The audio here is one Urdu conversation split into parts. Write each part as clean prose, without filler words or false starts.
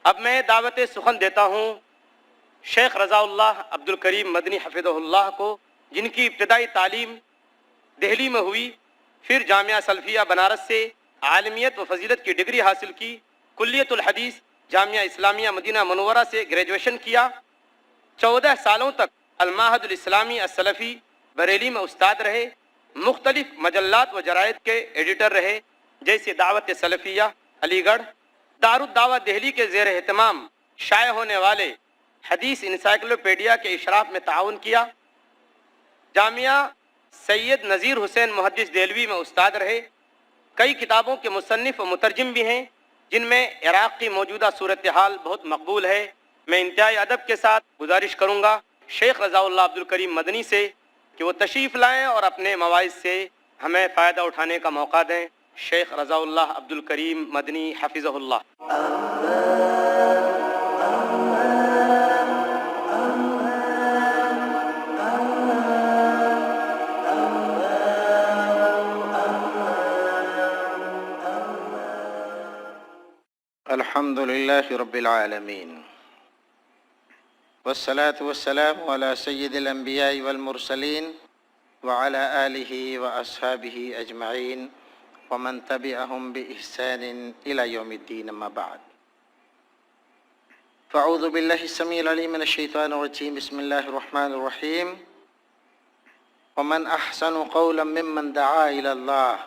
اب میں دعوت سخن دیتا ہوں شیخ رضا اللہ عبد الکریم مدنی حفظہ اللہ کو، جن کی ابتدائی تعلیم دہلی میں ہوئی، پھر جامعہ سلفیہ بنارس سے عالمیت و فضیلت کی ڈگری حاصل کی، کلیت الحدیث جامعہ اسلامیہ مدینہ منورہ سے گریجویشن کیا، 14 سالوں تک المعہد الاسلامی السلفی بریلی میں استاد رہے، مختلف مجلات و جرائد کے ایڈیٹر رہے جیسے دعوت سلفیہ علی گڑھ، دارالدعوہ دہلی کے زیر اہتمام شائع ہونے والے حدیث انسائکلوپیڈیا کے اشراف میں تعاون کیا، جامعہ سید نذیر حسین محدث دہلوی میں استاد رہے، کئی کتابوں کے مصنف و مترجم بھی ہیں جن میں عراق کی موجودہ صورتحال بہت مقبول ہے۔ میں انتہائی ادب کے ساتھ گزارش کروں گا شیخ رضا اللہ عبد الکریم مدنی سے کہ وہ تشریف لائیں اور اپنے مواعظ سے ہمیں فائدہ اٹھانے کا موقع دیں۔ شیخ رضا اللہ عبد الکریم مدنی حفظہ اللہ۔ الحمد للہ رب العالمین والصلاة والسلام على سید الانبیاء والمرسلین وعلى آلہ واصحابہ اجمعین ومن تبعہم بإحسان الى یوم الدین، اما بعد فاعوذ باللہ السمیع العلیم من الشیطان الرجیم، بسم اللہ الرحمن الرحیم، ومن احسن قولا ممن دعا الى اللہ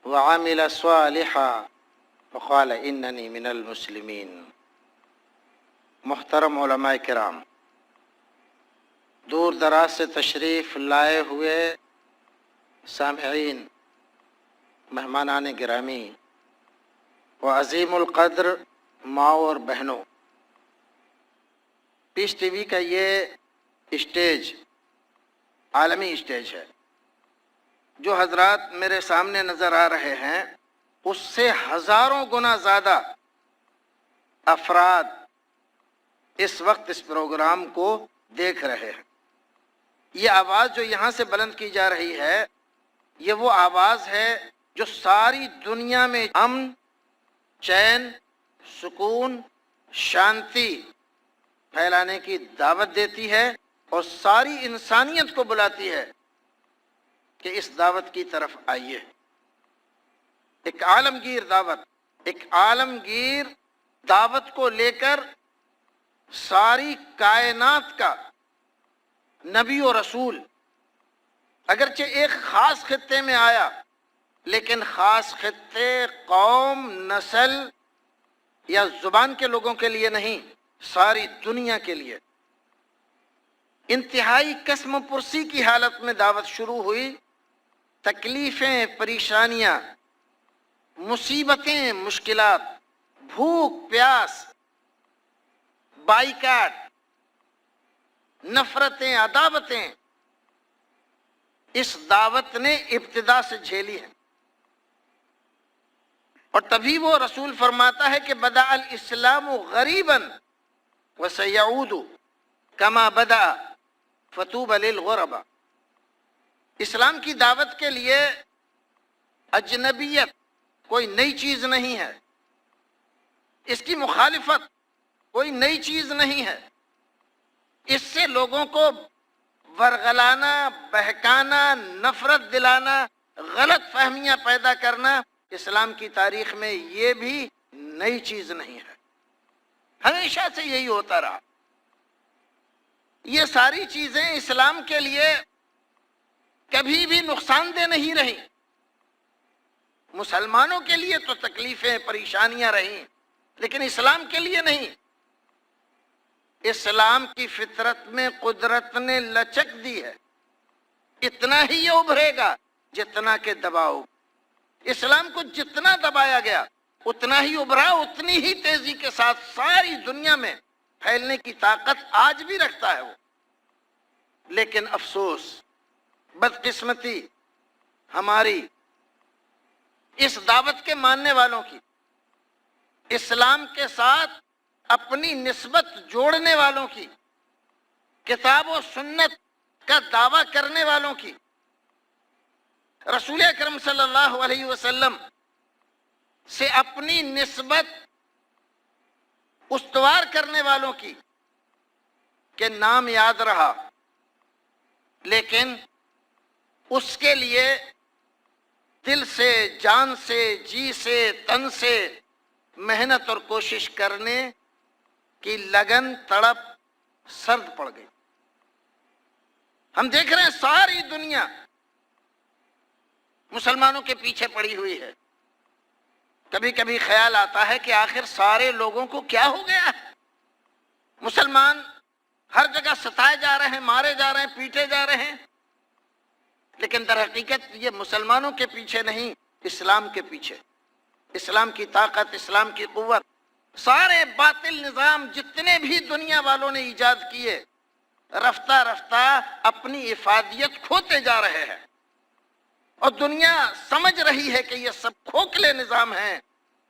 وعمل صالحا وقال اننی من المسلمین۔ محترم علماء کرام، دور دراز سے تشریف لائے ہوئے سامعین، مہمانان گرامی و عظیم القدر ماؤں اور بہنوں، پیس ٹی وی کا یہ اسٹیج عالمی اسٹیج ہے۔ جو حضرات میرے سامنے نظر آ رہے ہیں اس سے ہزاروں گنا زیادہ افراد اس وقت اس پروگرام کو دیکھ رہے ہیں۔ یہ آواز جو یہاں سے بلند کی جا رہی ہے، یہ وہ آواز ہے جو ساری دنیا میں امن، چین، سکون، شانتی پھیلانے کی دعوت دیتی ہے اور ساری انسانیت کو بلاتی ہے کہ اس دعوت کی طرف آئیے۔ ایک عالمگیر دعوت، ایک عالمگیر دعوت کو لے کر ساری کائنات کا نبی و رسول اگرچہ ایک خاص خطے میں آیا، لیکن خاص خطے قوم، نسل یا زبان کے لوگوں کے لیے نہیں، ساری دنیا کے لیے۔ انتہائی قسم پرسی کی حالت میں دعوت شروع ہوئی، تکلیفیں، پریشانیاں، مصیبتیں، مشکلات، بھوک، پیاس، بائیکاٹ، نفرتیں، عداوتیں اس دعوت نے ابتدا سے جھیلی ہیں۔ اور تبھی وہ رسول فرماتا ہے کہ بدأ الاسلام غریبا وسیعود کما بدأ فطوبى للغرباء۔ اسلام کی دعوت کے لیے اجنبیت کوئی نئی چیز نہیں ہے، اس کی مخالفت کوئی نئی چیز نہیں ہے۔ اس سے لوگوں کو ورغلانا، بہکانا، نفرت دلانا، غلط فہمیاں پیدا کرنا اسلام کی تاریخ میں یہ بھی نئی چیز نہیں ہے، ہمیشہ سے یہی ہوتا رہا۔ یہ ساری چیزیں اسلام کے لیے کبھی بھی نقصان دہ نہیں رہیں۔ مسلمانوں کے لیے تو تکلیفیں، پریشانیاں رہیں، لیکن اسلام کے لیے نہیں۔ اسلام کی فطرت میں قدرت نے لچک دی ہے، اتنا ہی یہ ابھرے گا جتنا کہ دباؤ۔ اسلام کو جتنا دبایا گیا اتنا ہی ابھرا، اتنی ہی تیزی کے ساتھ ساری دنیا میں پھیلنے کی طاقت آج بھی رکھتا ہے وہ۔ لیکن افسوس، بدقسمتی ہماری اس دعوت کے ماننے والوں کی، اسلام کے ساتھ اپنی نسبت جوڑنے والوں کی، کتاب و سنت کا دعویٰ کرنے والوں کی، رسول اکرم صلی اللہ علیہ وسلم سے اپنی نسبت استوار کرنے والوں کی کہ نام یاد رہا، لیکن اس کے لیے دل سے، جان سے، جی سے، تن سے محنت اور کوشش کرنے کی لگن، تڑپ سرد پڑ گئی۔ ہم دیکھ رہے ہیں ساری دنیا مسلمانوں کے پیچھے پڑی ہوئی ہے۔ کبھی کبھی خیال آتا ہے کہ آخر سارے لوگوں کو کیا ہو گیا ہے؟ مسلمان ہر جگہ ستائے جا رہے ہیں، مارے جا رہے ہیں، پیٹے جا رہے ہیں، لیکن در حقیقت یہ مسلمانوں کے پیچھے نہیں، اسلام کے پیچھے۔ اسلام کی طاقت، اسلام کی قوت، سارے باطل نظام جتنے بھی دنیا والوں نے ایجاد کیے، رفتہ رفتہ اپنی افادیت کھوتے جا رہے ہیں، اور دنیا سمجھ رہی ہے کہ یہ سب کھوکھلے نظام ہیں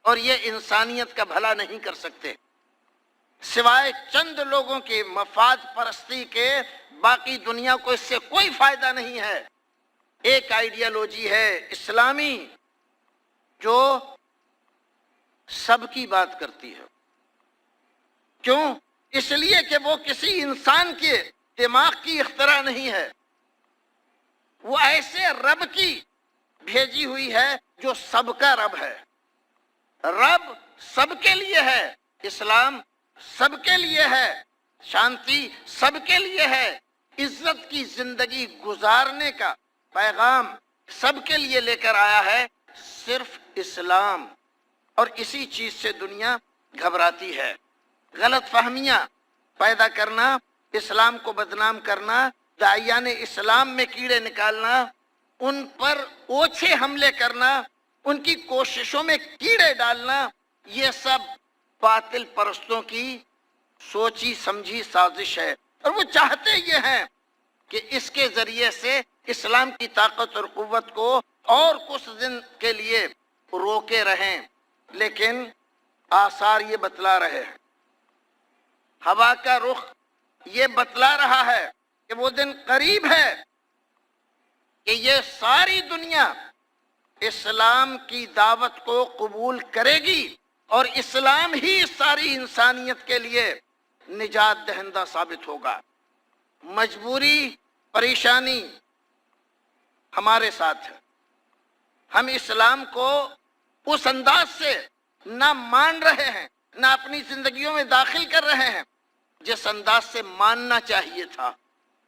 اور یہ انسانیت کا بھلا نہیں کر سکتے، سوائے چند لوگوں کی مفاد پرستی کے باقی دنیا کو اس سے کوئی فائدہ نہیں ہے۔ ایک آئیڈیالوجی ہے اسلامی جو سب کی بات کرتی ہے۔ کیوں؟ اس لیے کہ وہ کسی انسان کے دماغ کی اختراع نہیں ہے، وہ ایسے رب کی بھیجی ہوئی ہے جو سب کا رب ہے۔ رب سب کے لیے ہے، اسلام سب کے لیے ہے، شانتی سب کے لیے ہے، عزت کی زندگی گزارنے کا پیغام سب کے لیے لے کر آیا ہے صرف اسلام، اور اسی چیز سے دنیا گھبراتی ہے۔ غلط فہمیاں پیدا کرنا، اسلام کو بدنام کرنا، داعیان اسلام میں کیڑے نکالنا، ان پر اوچھے حملے کرنا، ان کی کوششوں میں کیڑے ڈالنا، یہ سب باطل پرستوں کی سوچی سمجھی سازش ہے، اور وہ چاہتے یہ ہیں کہ اس کے ذریعے سے اسلام کی طاقت اور قوت کو اور کچھ دن کے لیے روکے رہیں، لیکن آثار یہ بتلا رہے ہیں، ہوا کا رخ یہ بتلا رہا ہے کہ وہ دن قریب ہے کہ یہ ساری دنیا اسلام کی دعوت کو قبول کرے گی، اور اسلام ہی ساری انسانیت کے لیے نجات دہندہ ثابت ہوگا۔ مجبوری، پریشانی ہمارے ساتھ ہے، ہم اسلام کو اس انداز سے نہ مان رہے ہیں، نہ اپنی زندگیوں میں داخل کر رہے ہیں جس انداز سے ماننا چاہیے تھا۔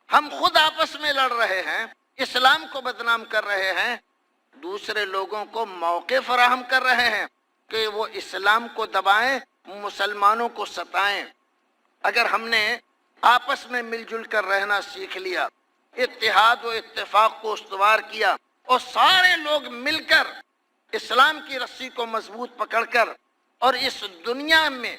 ہم خود آپس میں لڑ رہے ہیں، اسلام کو بدنام کر رہے ہیں، دوسرے لوگوں کو موقع فراہم کر رہے ہیں کہ وہ اسلام کو دبائیں، مسلمانوں کو ستائیں۔ اگر ہم نے آپس میں مل جل کر رہنا سیکھ لیا، اتحاد و اتفاق کو استوار کیا، اور سارے لوگ مل کر اسلام کی رسی کو مضبوط پکڑ کر اور اس دنیا میں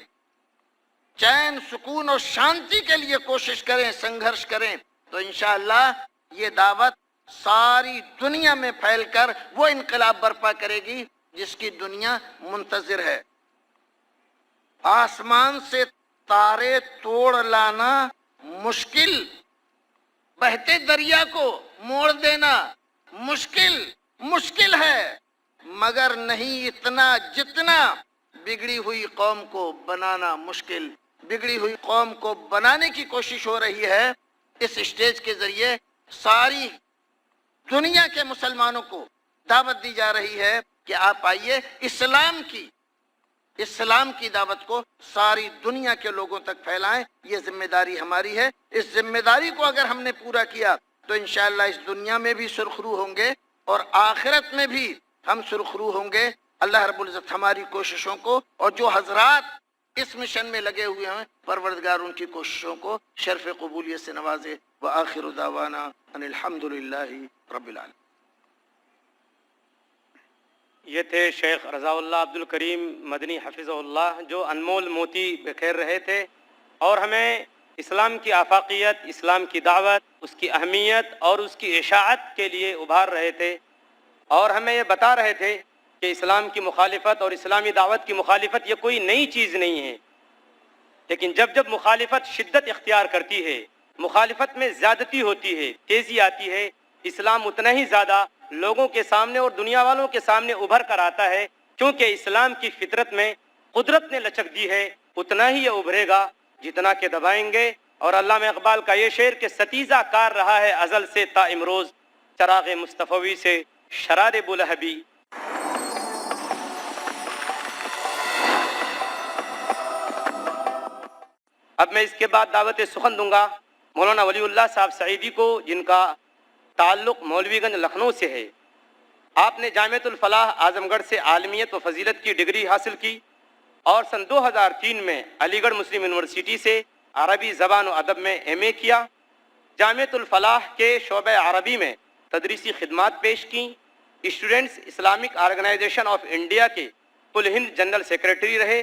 چین، سکون اور شانتی کے لیے کوشش کریں، سنگھرش کریں، تو انشاءاللہ یہ دعوت ساری دنیا میں پھیل کر وہ انقلاب برپا کرے گی جس کی دنیا منتظر ہے۔ آسمان سے تارے توڑ لانا مشکل، بہتے دریا کو موڑ دینا مشکل ہے، مگر نہیں اتنا جتنا بگڑی ہوئی قوم کو بنانا مشکل۔ بگڑی ہوئی قوم کو بنانے کی کوشش ہو رہی ہے۔ اس اسٹیج کے ذریعے ساری دنیا کے مسلمانوں کو دعوت دی جا رہی ہے کہ آپ آئیے، اسلام کی دعوت کو ساری دنیا کے لوگوں تک پھیلائیں۔ یہ ذمہ داری ہماری ہے۔ اس ذمہ داری کو اگر ہم نے پورا کیا تو انشاءاللہ اس دنیا میں بھی سرخرو ہوں گے اور آخرت میں بھی ہم سرخرو ہوں گے۔ اللہ رب العزت ہماری کوششوں کو، اور جو حضرات اس مشن میں لگے ہوئے ہیں، پروردگار ان کی کوششوں کو شرف قبولیت سے نوازے۔ وآخر دعوانا ان الحمدللہ رب العالمین۔ یہ تھے شیخ رضا اللہ عبد الکریم مدنی حفظہ اللہ، جو انمول موتی بکھیر رہے تھے اور ہمیں اسلام کی آفاقیت، اسلام کی دعوت، اس کی اہمیت اور اس کی اشاعت کے لیے ابھار رہے تھے، اور ہمیں یہ بتا رہے تھے کہ اسلام کی مخالفت اور اسلامی دعوت کی مخالفت یہ کوئی نئی چیز نہیں ہے، لیکن جب جب مخالفت شدت اختیار کرتی ہے، مخالفت میں زیادتی ہوتی ہے، تیزی آتی ہے، اسلام اتنا ہی زیادہ لوگوں کے سامنے اور دنیا والوں کے سامنے ابھر کر آتا ہے، کیونکہ اسلام کی فطرت میں قدرت نے لچک دی ہے اتنا ہی یہ ابھرے گا جتنا کہ دبائیں گے. اور علامہ اقبال کا یہ شعر کہ ستیزہ کار رہا ہے ازل سے تا امروز، چراغ مصطفی سے شرار بولہبی. اب میں اس کے بعد دعوت سخن دوں گا مولانا ولی اللہ صاحب سعیدی کو، جن کا تعلق مولوی گنج لکھنؤ سے ہے. آپ نے جامعۃ الفلاح اعظم گڑھ سے عالمیت و فضیلت کی ڈگری حاصل کی اور سن 2003 میں علی گڑھ مسلم یونیورسٹی سے عربی زبان و ادب میں ایم اے کیا. جامعۃ الفلاح کے شعبہ عربی میں تدریسی خدمات پیش کیں. Students Islamic organisation of India کے کل ہند جنرل سیکریٹری رہے.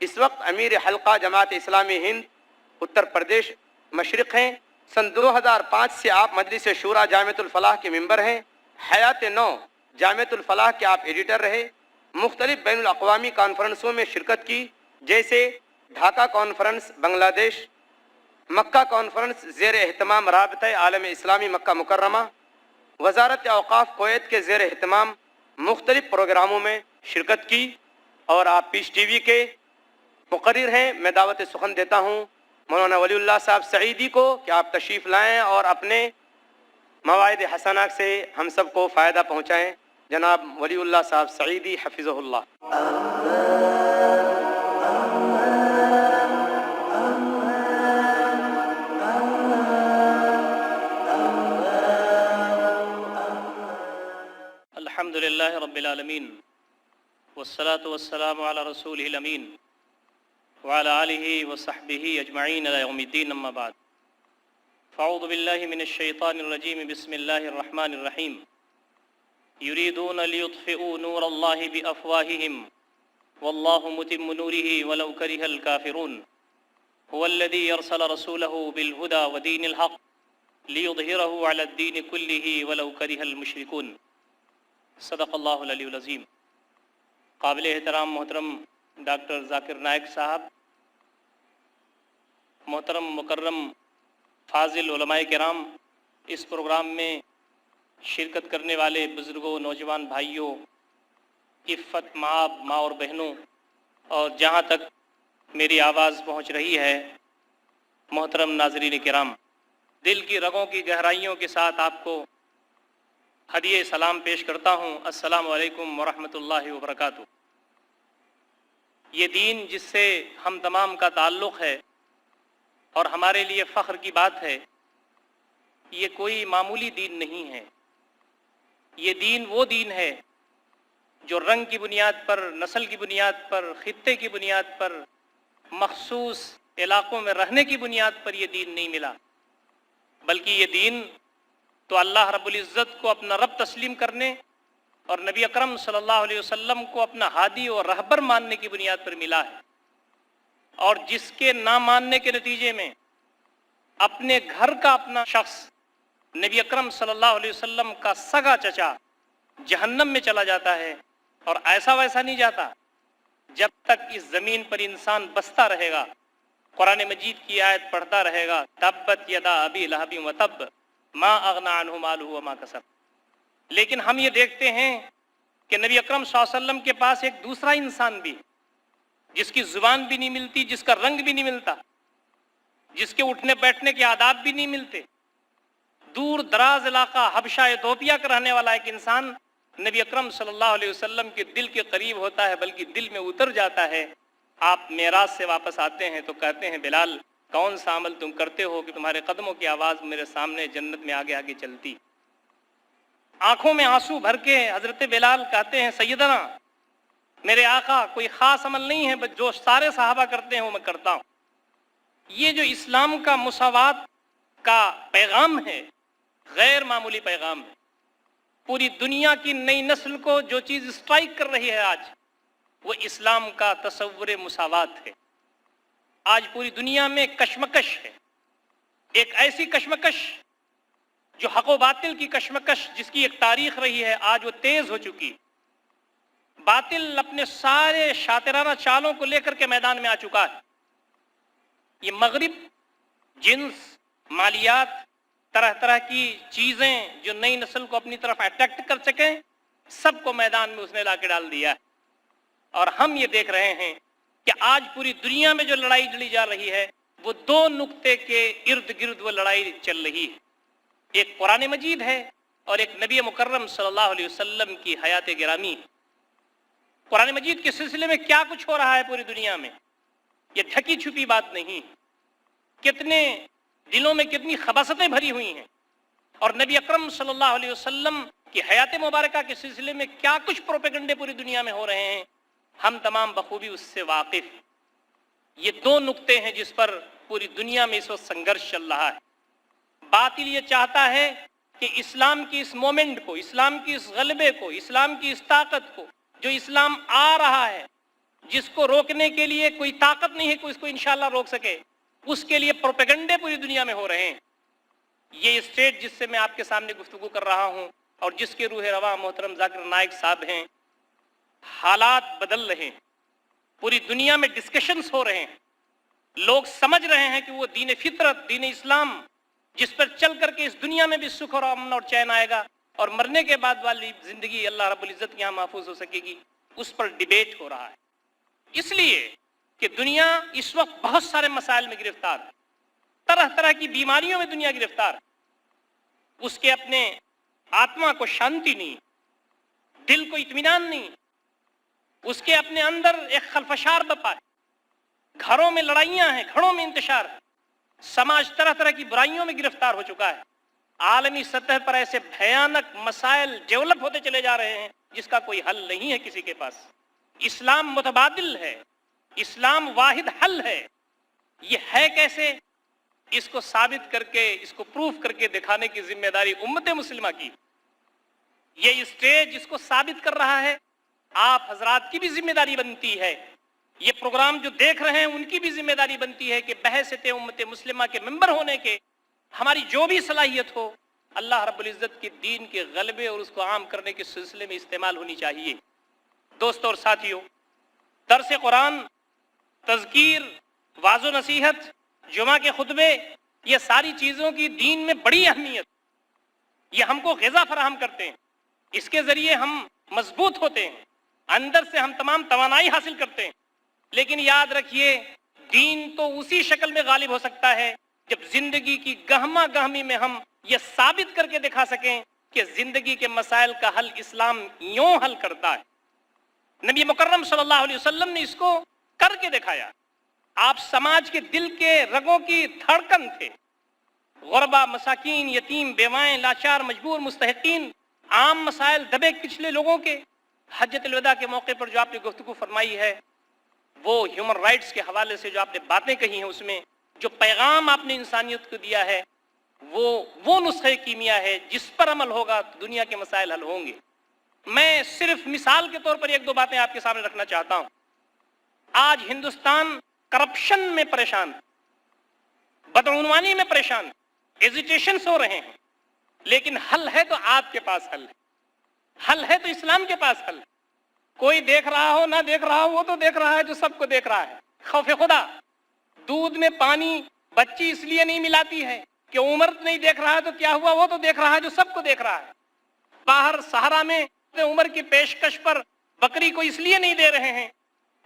اس وقت امیر حلقہ جماعت اسلامی ہند اتر پردیش مشرق ہیں. سن 2005 سے آپ مجلس شورا جامعۃ الفلاح کے ممبر ہیں. حیات نو جامعۃ الفلاح کے آپ ایڈیٹر رہے. مختلف بین الاقوامی کانفرنسوں میں شرکت کی، جیسے ڈھاکہ کانفرنس بنگلہ دیش، مکہ کانفرنس زیر اہتمام رابطہ عالم اسلامی مکہ مکرمہ، وزارت اوقاف کویت کے زیر اہتمام مختلف پروگراموں میں شرکت کی. اور آپ پیس ٹی وی کے مقرر ہیں. میں دعوت سخن دیتا ہوں مولانا ولی اللہ صاحب سعیدی کو کہ آپ تشریف لائیں اور اپنے مواعظ حسنہ سے ہم سب کو فائدہ پہنچائیں. جناب ولی اللہ صاحب سعیدی حفظہ اللہ. الحمد للہ رب العالمین والصلاة والسلام علی رسولہ الامین وعلی آلہ وصحبہ اجمعین الی یوم الدین. اما بعد فاعوذ باللہ من الشیطان الرجیم. بسم اللہ الرحمن الرحیم. یریدون لیطفئوا نور اللہ بافواہہم واللہ متم نورہ ولو کرہ الکافرون. هو الذی ارسل رسولہ بالہدی ودین الحق لیظہرہ علی الدین کلہ ولو کرہ المشرکون. صدق اللہ العلی العظیم. قابل احترام محترم ڈاکٹر ذاکر نائک صاحب، محترم مکرم فاضل علماء کرام، اس پروگرام میں شرکت کرنے والے بزرگوں، نوجوان بھائیوں، عفت مآب ماں اور بہنوں، اور جہاں تک میری آواز پہنچ رہی ہے محترم ناظرین کرام، دل کی رگوں کی گہرائیوں کے ساتھ آپ کو ہدیہ سلام پیش کرتا ہوں. السلام علیکم ورحمۃ اللہ وبرکاتہ. یہ دین جس سے ہم تمام کا تعلق ہے اور ہمارے لیے فخر کی بات ہے، یہ کوئی معمولی دین نہیں ہے. یہ دین وہ دین ہے جو رنگ کی بنیاد پر، نسل کی بنیاد پر، خطے کی بنیاد پر، مخصوص علاقوں میں رہنے کی بنیاد پر یہ دین نہیں ملا، بلکہ یہ دین تو اللہ رب العزت کو اپنا رب تسلیم کرنے اور نبی اکرم صلی اللہ علیہ وسلم کو اپنا ہادی اور رہبر ماننے کی بنیاد پر ملا ہے. اور جس کے نہ ماننے کے نتیجے میں اپنے گھر کا اپنا شخص نبی اکرم صلی اللہ علیہ وسلم کا سگا چچا جہنم میں چلا جاتا ہے، اور ایسا ویسا نہیں جاتا جب تک اس زمین پر انسان بستا رہے گا، قرآن مجید کی آیت پڑھتا رہے گا، تبت یدا ابی لہب وتب ما اغنی عنہ مالہ وما کسب. لیکن ہم یہ دیکھتے ہیں کہ نبی اکرم صلی اللہ علیہ وسلم کے پاس ایک دوسرا انسان بھی، جس کی زبان بھی نہیں ملتی، جس کا رنگ بھی نہیں ملتا، جس کے اٹھنے بیٹھنے کے آداب بھی نہیں ملتے، دور دراز علاقہ حبشہ ایتھوپیا کا رہنے والا ایک انسان نبی اکرم صلی اللہ علیہ وسلم کے دل کے قریب ہوتا ہے، بلکہ دل میں اتر جاتا ہے. آپ معراج سے واپس آتے ہیں تو کہتے ہیں بلال کون سا عمل تم کرتے ہو کہ تمہارے قدموں کی آواز میرے سامنے جنت میں آگے آگے چلتی. آنکھوں میں آنسو بھر کے حضرت بلال کہتے ہیں سیدنا میرے آقا کوئی خاص عمل نہیں ہے، بس جو سارے صحابہ کرتے ہیں وہ میں کرتا ہوں. یہ جو اسلام کا مساوات کا پیغام ہے، غیر معمولی پیغام ہے. پوری دنیا کی نئی نسل کو جو چیز اسٹرائک کر رہی ہے آج، وہ اسلام کا تصور مساوات ہے. آج پوری دنیا میں کشمکش ہے، ایک ایسی کشمکش جو حق و باطل کی کشمکش جس کی ایک تاریخ رہی ہے، آج وہ تیز ہو چکی. باطل اپنے سارے شاطرانہ چالوں کو لے کر کے میدان میں آ چکا ہے. یہ مغرب جنس، مالیات، طرح طرح کی چیزیں جو نئی نسل کو اپنی طرف اٹریکٹ کر سکیں، سب کو میدان میں اس نے لا کے ڈال دیا ہے. اور ہم یہ دیکھ رہے ہیں کہ آج پوری دنیا میں جو لڑائی لڑی جا رہی ہے وہ دو نقطے کے ارد گرد وہ لڑائی چل رہی ہے. ایک قرآن مجید ہے اور ایک نبی مکرم صلی اللہ علیہ وسلم کی حیات گرامی. قرآن مجید کے سلسلے میں کیا کچھ ہو رہا ہے پوری دنیا میں یہ ڈھکی چھپی بات نہیں. کتنے دلوں میں کتنی خباثتیں بھری ہوئی ہیں اور نبی اکرم صلی اللہ علیہ وسلم کی حیات مبارکہ کے سلسلے میں کیا کچھ پروپیگنڈے پوری دنیا میں ہو رہے ہیں ہم تمام بخوبی اس سے واقف. یہ دو نقطے ہیں جس پر پوری دنیا میں اس وقت سنگھرش چل رہا ہے. باطل یہ چاہتا ہے کہ اسلام کی اس مومنٹ کو، اسلام کی اس غلبے کو، اسلام کی اس طاقت کو جو اسلام آ رہا ہے، جس کو روکنے کے لیے کوئی طاقت نہیں ہے کوئی اس کو انشاءاللہ روک سکے، اس کے لیے پروپیگنڈے پوری دنیا میں ہو رہے ہیں. یہ اسٹیٹ جس سے میں آپ کے سامنے گفتگو کر رہا ہوں اور جس کے روح رواں محترم ذاکر نائک صاحب ہیں، حالات بدل رہے ہیں. پوری دنیا میں ڈسکشنز ہو رہے ہیں. لوگ سمجھ رہے ہیں کہ وہ دین فطرت، دین اسلام جس پر چل کر کے اس دنیا میں بھی سکھ اور امن اور چین آئے گا اور مرنے کے بعد والی زندگی اللہ رب العزت کے یہاں محفوظ ہو سکے گی، اس پر ڈیبیٹ ہو رہا ہے. اس لیے کہ دنیا اس وقت بہت سارے مسائل میں گرفتار ہے، طرح طرح کی بیماریوں میں دنیا گرفتار ہے. اس کے اپنے آتما کو شانتی نہیں، دل کو اطمینان نہیں، اس کے اپنے اندر ایک خلفشار بپا ہے. گھروں میں لڑائیاں ہیں، گھروں میں انتشار ہے. سماج طرح طرح کی برائیوں میں گرفتار ہو چکا ہے. عالمی سطح پر ایسے بھیانک مسائل ڈیولپ ہوتے چلے جا رہے ہیں جس کا کوئی حل نہیں ہے کسی کے پاس. اسلام متبادل ہے، اسلام واحد حل ہے. یہ ہے کیسے؟ اس کو ثابت کر کے، اس کو پروف کر کے دکھانے کی ذمہ داری امت مسلمہ کی. یہ اسٹیج اس کو ثابت کر رہا ہے. آپ حضرات کی بھی ذمہ داری بنتی ہے، یہ پروگرام جو دیکھ رہے ہیں ان کی بھی ذمہ داری بنتی ہے کہ بحیثیت امت مسلمہ کے ممبر ہونے کے ہماری جو بھی صلاحیت ہو اللہ رب العزت کے دین کے غلبے اور اس کو عام کرنے کے سلسلے میں استعمال ہونی چاہیے. دوستوں اور ساتھیوں، درس قرآن، تذکیر، واعظ و نصیحت، جمعہ کے خطبے، یہ ساری چیزوں کی دین میں بڑی اہمیت. یہ ہم کو غذا فراہم کرتے ہیں، اس کے ذریعے ہم مضبوط ہوتے ہیں، اندر سے ہم تمام توانائی حاصل کرتے ہیں. لیکن یاد رکھیے دین تو اسی شکل میں غالب ہو سکتا ہے جب زندگی کی گہما گہمی میں ہم یہ ثابت کر کے دکھا سکیں کہ زندگی کے مسائل کا حل اسلام یوں حل کرتا ہے. نبی مکرم صلی اللہ علیہ وسلم نے اس کو کر کے دکھایا. آپ سماج کے دل کے رگوں کی دھڑکن تھے. غربا، مساکین، یتیم، بیوائیں، لاچار، مجبور، مستحقین، عام مسائل، دبے کچلے لوگوں کے. حجۃ الوداع کے موقع پر جو آپ نے گفتگو فرمائی ہے، وہ ہیومن رائٹس کے حوالے سے جو آپ نے باتیں کہی ہیں، اس میں جو پیغام آپ نے انسانیت کو دیا ہے وہ نسخہ کیمیا ہے جس پر عمل ہوگا تو دنیا کے مسائل حل ہوں گے. میں صرف مثال کے طور پر ایک دو باتیں آپ کے سامنے رکھنا چاہتا ہوں. آج ہندوستان کرپشن میں پریشان، بدعنوانی میں پریشان، ایجیٹیشنز ہو رہے ہیں، لیکن حل ہے تو آپ کے پاس حل ہے، حل ہے تو اسلام کے پاس حل ہے. کوئی دیکھ رہا ہو نہ دیکھ رہا ہو، وہ تو دیکھ رہا ہے جو سب کو دیکھ رہا ہے. خوف خدا. دودھ میں پانی بچی اس لیے نہیں ملاتی ہے کہ عمر نہیں دیکھ رہا ہے تو کیا ہوا، وہ تو دیکھ رہا ہے جو سب کو دیکھ رہا ہے. باہر صحرا میں عمر کی پیشکش پر بکری کو اس لیے نہیں دے رہے ہیں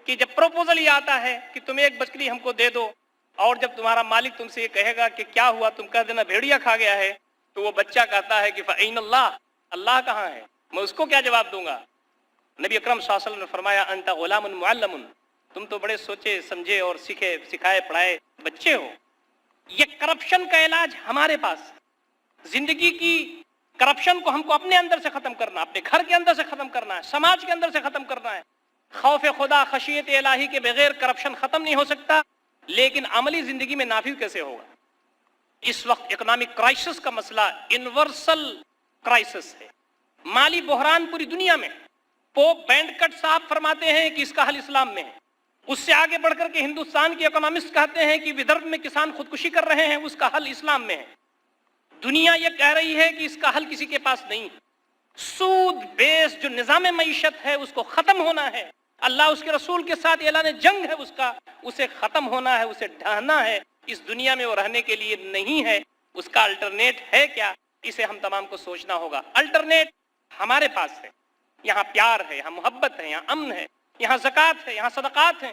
کہ جب پروپوزل یہ آتا ہے کہ تم ایک بکری ہم کو دے دو، اور جب تمہارا مالک تم سے یہ کہے گا کہ کیا ہوا، تم کہہ دینا بھیڑیا کھا گیا ہے، تو وہ بچہ کہتا ہے کہ فَأَيْنَ اللَّهُ، اللہ کہاں ہے، میں اس کو کیا جواب دوں گا. نبی اکرم صلی اللہ علیہ وسلم نے فرمایا انت غلام معلم، تم تو بڑے سوچے سمجھے اور سکھائے پڑھائے بچے ہو. یہ کرپشن کا علاج ہمارے پاس. زندگی کی کرپشن کو ہم کو اپنے اندر سے ختم کرنا، اپنے گھر کے اندر سے ختم کرنا ہے، سماج کے اندر سے ختم کرنا ہے. خوف خدا، خشیت الہی کے بغیر کرپشن ختم نہیں ہو سکتا. لیکن عملی زندگی میں نافذ کیسے ہوگا؟ اس وقت اکنامک کرائسس کا مسئلہ یونیورسل کرائسس ہے. مالی بحران پوری دنیا میں. پوپ بینڈکٹ صاحب فرماتے ہیں کہ اس کا حل اسلام میں ہے. اس سے آگے بڑھ کر کے ہندوستان کے اکنامسٹ کہتے ہیں کہ ودربھ میں کسان خودکشی کر رہے ہیں، اس کا حل اسلام میں ہے. دنیا یہ کہہ رہی ہے کہ اس کا حل کسی کے پاس نہیں. سود بیس جو نظام معیشت ہے اس کو ختم ہونا ہے. اللہ اس کے رسول کے ساتھ اعلان جنگ ہے اس کا، اسے ختم ہونا ہے، اسے ڈھانا ہے. اس دنیا میں وہ رہنے کے لیے نہیں ہے. اس کا الٹرنیٹ ہے کیا؟ اسے ہم تمام کو سوچنا ہوگا. الٹرنیٹ ہمارے پاس ہے. یہاں پیار ہے، یہاں محبت ہے، یہاں امن ہے، یہاں زکوٰۃ ہے، یہاں صدقات ہیں.